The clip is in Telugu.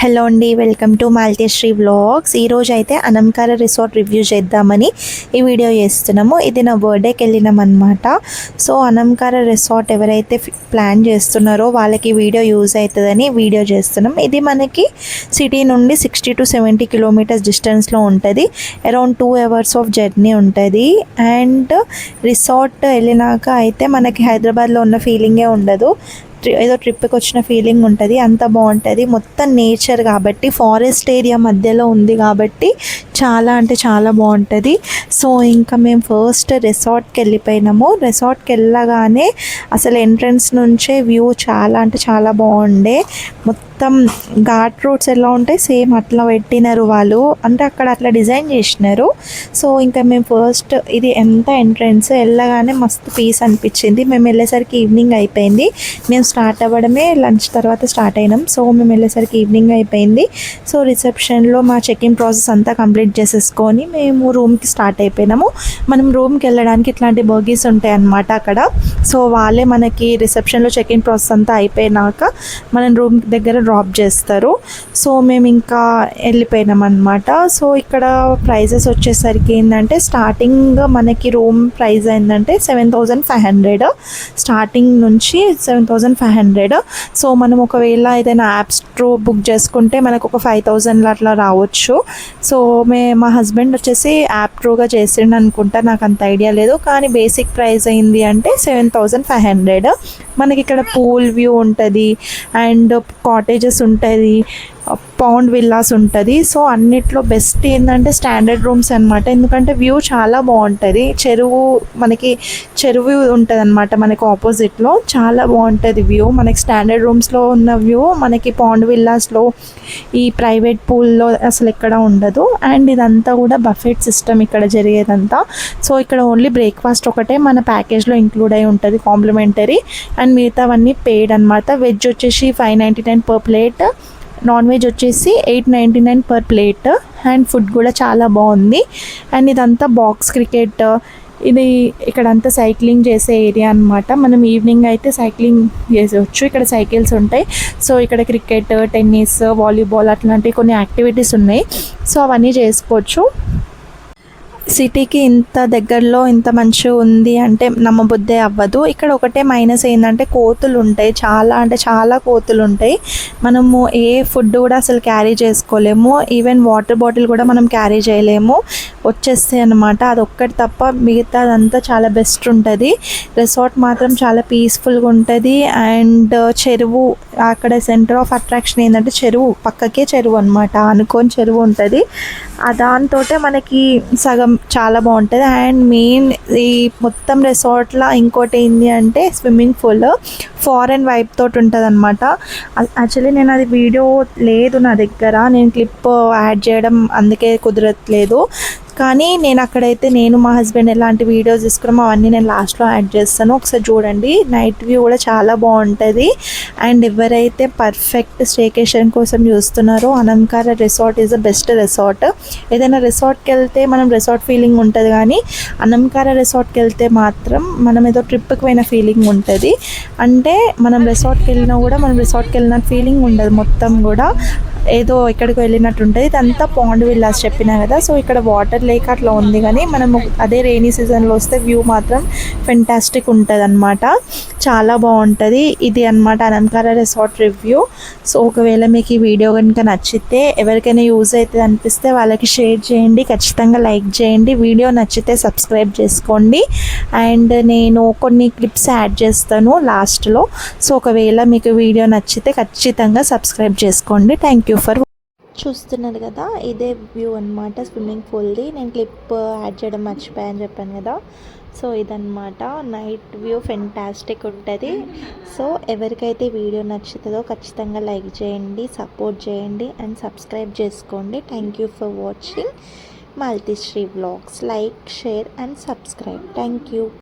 హలో అండి, వెల్కమ్ టు మాల్తీశ్రీ వ్లాగ్స్. ఈరోజు అయితే అనంకార రిసార్ట్ రివ్యూ చేద్దామని ఈ వీడియో చేస్తున్నాము. ఇది నా బర్త్డేకి వెళ్ళినాం అనమాట. సో అనంకార రిసార్ట్ ఎవరైతే ప్లాన్ చేస్తున్నారో వాళ్ళకి వీడియో యూజ్ అవుతుందని వీడియో చేస్తున్నాం. ఇది మనకి సిటీ నుండి 60 to 70 కిలోమీటర్స్ డిస్టెన్స్లో ఉంటుంది. అరౌండ్ 2 hours ఆఫ్ జర్నీ ఉంటుంది. అండ్ రిసార్ట్ వెళ్ళినాక అయితే మనకి హైదరాబాద్లో ఉన్న ఫీలింగే ఉండదు. ఏదో ట్రిప్కి వచ్చిన ఫీలింగ్ ఉంటుంది. అంత బాగుంటుంది. మొత్తం నేచర్ కాబట్టి, ఫారెస్ట్ ఏరియా మధ్యలో ఉంది కాబట్టి చాలా అంటే చాలా బాగుంటుంది. సో ఇంకా మేము ఫస్ట్ రిసార్ట్కి వెళ్ళిపోయినాము. రిసార్ట్కి వెళ్ళగానే అసలు ఎంట్రన్స్ నుంచే వ్యూ చాలా అంటే చాలా బాగుండే. మొత్తం ఘాట్ రోడ్స్ ఎలా ఉంటాయి సేమ్ అట్లా పెట్టినారు వాళ్ళు, అంటే అక్కడ అట్లా డిజైన్ చేసినారు. సో ఇంకా మేము ఫస్ట్ ఇది ఎంత ఎంట్రన్స్ వెళ్ళగానే మస్తు పీస్ అనిపించింది. మేము వెళ్ళేసరికి ఈవినింగ్ అయిపోయింది. మేము స్టార్ట్ అవ్వడమే లంచ్ తర్వాత స్టార్ట్ అయినాం. సో మేము వెళ్ళేసరికి ఈవినింగ్ అయిపోయింది. సో రిసెప్షన్లో మా చెక్-ఇన్ ప్రాసెస్ అంతా కంప్లీట్ చేసేసుకొని మేము రూమ్కి స్టార్ట్ అయిపోయినాము. మనం రూమ్కి వెళ్ళడానికి ఇట్లాంటి బోగీస్ ఉంటాయి అన్నమాట అక్కడ. సో వాళ్ళే మనకి రిసెప్షన్లో చెక్-ఇన్ ప్రాసెస్ అంతా అయిపోయినాక మనం రూమ్ దగ్గర డ్రాప్ చేస్తారు. సో మేము ఇంకా వెళ్ళిపోయినాం అనమాట. సో ఇక్కడ ప్రైజెస్ వచ్చేసరికి ఏంటంటే స్టార్టింగ్ మనకి రూమ్ ప్రైస్ ఏంటంటే 7,500 స్టార్టింగ్ నుంచి 7,500. సో మనం ఒకవేళ ఏదైనా యాప్స్ త్రూ బుక్ చేసుకుంటే మనకు ఒక 5,000 అట్లా రావచ్చు. సో మా హస్బెండ్ వచ్చేసి యాప్ త్రూగా చేసిండు అనుకుంటా, నాకు అంత ఐడియా లేదు. కానీ బేసిక్ ప్రైస్ అయింది అంటే 7,500. మనకి ఇక్కడ పూల్ వ్యూ ఉంటుంది అండ్ కాటేజెస్ ఉంటుంది, పౌండ్ విల్లాస్ ఉంటుంది. సో అన్నిట్లో బెస్ట్ ఏంటంటే స్టాండర్డ్ రూమ్స్ అనమాట. ఎందుకంటే వ్యూ చాలా బాగుంటుంది. మనకి చెరువు ఉంటుంది అనమాట మనకి ఆపోజిట్లో. చాలా బాగుంటుంది వ్యూ. మనకి స్టాండర్డ్ రూమ్స్లో ఉన్న వ్యూ మనకి పౌండ్ విల్లాస్లో ఈ ప్రైవేట్ పూల్లో అసలు ఎక్కడ ఉండదు. అండ్ ఇదంతా కూడా బఫెట్ సిస్టమ్ ఇక్కడ జరిగేదంతా. సో ఇక్కడ ఓన్లీ బ్రేక్ఫాస్ట్ ఒకటే మన ప్యాకేజ్లో ఇంక్లూడ్ అయి ఉంటుంది, కాంప్లిమెంటరీ. అండ్ మిగతావన్నీ పెయిడ్ అనమాట. వెజ్ వచ్చేసి 599 per plate, నాన్ వెజ్ వచ్చేసి 899 per plate. అండ్ ఫుడ్ కూడా చాలా బాగుంది. అండ్ ఇదంతా బాక్స్ క్రికెట్, ఇది ఇక్కడంతా సైక్లింగ్ చేసే ఏరియా అనమాట. మనం ఈవినింగ్ అయితే సైక్లింగ్ చేసేవచ్చు. ఇక్కడ సైకిల్స్ ఉంటాయి. సో ఇక్కడ క్రికెట్, టెన్నిస్, వాలీబాల్ అట్లాంటివి కొన్ని యాక్టివిటీస్ ఉన్నాయి. సో అవన్నీ చేసుకోవచ్చు. సిటీకి ఇంత దగ్గరలో ఇంత మంచిగా ఉంది అంటే నమ్మబుద్ధే అవ్వదు. ఇక్కడ ఒకటే మైనస్ ఏంటంటే కోతులు ఉంటాయి, చాలా అంటే చాలా కోతులు ఉంటాయి. మనము ఏ ఫుడ్ కూడా అసలు క్యారీ చేసుకోలేము. ఈవెన్ వాటర్ బాటిల్ కూడా మనం క్యారీ చేయలేము, వచ్చేస్తాయి అన్నమాట. అదొక్కటి తప్ప మిగతా అదంతా చాలా బెస్ట్ ఉంటుంది. రిసార్ట్ మాత్రం చాలా పీస్ఫుల్గా ఉంటుంది. అండ్ చెరువు, అక్కడ సెంటర్ ఆఫ్ అట్రాక్షన్ ఏంటంటే చెరువు, పక్కకే చెరువు అనమాట, అనుకోని చెరువు ఉంటుంది. దాంతో మనకి సగం చాలా బాగుంటుంది. అండ్ మెయిన్ ఈ మొత్తం రిసార్ట్లో ఇంకోటి ఏంటి అంటే స్విమ్మింగ్ పూల్ ఫారెన్ వైప్ తోటి ఉంటుంది అనమాట. యాక్చువల్లీ నేను అది వీడియో లేదు నా దగ్గర, నేను క్లిప్ యాడ్ చేయడం అందుకే కుదరట్లేదు. కానీ నేను అక్కడైతే నేను మా హస్బెండ్ ఎలాంటి వీడియోస్ తీసుకున్నామో అవన్నీ నేను లాస్ట్లో యాడ్ చేస్తాను, ఒకసారి చూడండి. నైట్ వ్యూ కూడా చాలా బాగుంటుంది. అండ్ ఎవరైతే పర్ఫెక్ట్ స్టేకేషన్ కోసం చూస్తున్నారో అనంకార resort is the best resort. ఏదైనా రిసార్ట్కి వెళ్తే మనం రిసార్ట్ ఫీలింగ్ ఉంటుంది, కానీ అనంకార రిసార్ట్కి వెళ్తే మాత్రం మనం ఏదో ట్రిప్కి పోయిన ఫీలింగ్ ఉంటుంది. అంటే మనం రిసార్ట్కి వెళ్ళినా కూడా మనం రిసార్ట్కి వెళ్ళిన ఫీలింగ్ ఉండదు, మొత్తం కూడా ఏదో ఎక్కడికి వెళ్ళినట్టు ఉంటుంది. ఇదంతా పాండ్ విల్లాస్ చెప్పినా కదా. సో ఇక్కడ వాటర్ లేక్ అట్లా ఉంది, కానీ మనం అదే రెయినీ సీజన్లో వస్తే వ్యూ మాత్రం ఫెంటాస్టిక్ ఉంటుంది అనమాట. చాలా బాగుంటుంది. ఇది అనమాట అనంకార రిసార్ట్ రివ్యూ. సో ఒకవేళ మీకు ఈ వీడియో కనుక నచ్చితే, ఎవరికైనా యూజ్ అవుతుంది అనిపిస్తే వాళ్ళకి షేర్ చేయండి, ఖచ్చితంగా లైక్ చేయండి. వీడియో నచ్చితే సబ్స్క్రైబ్ చేసుకోండి. అండ్ నేను కొన్ని క్లిప్స్ యాడ్ చేస్తాను లాస్ట్లో. సో ఒకవేళ మీకు వీడియో నచ్చితే ఖచ్చితంగా సబ్స్క్రైబ్ చేసుకోండి. థ్యాంక్ యూ ఫర్ చూస్తున్నారు కదా. ఇదే వ్యూ అనమాట స్విమ్మింగ్ పూల్ది. నేను క్లిప్ యాడ్ చేయడం మర్చిపోయాను చెప్పాను కదా. సో ఇదన్నమాట నైట్ వ్యూ, ఫెంటాస్టిక్ ఉంటుంది. సో ఎవరికైతే వీడియో నచ్చుతుందో ఖచ్చితంగా లైక్ చేయండి, సపోర్ట్ చేయండి అండ్ సబ్స్క్రైబ్ చేసుకోండి. Thank you for watching Maltishree vlogs. Like, share and subscribe. Thank you.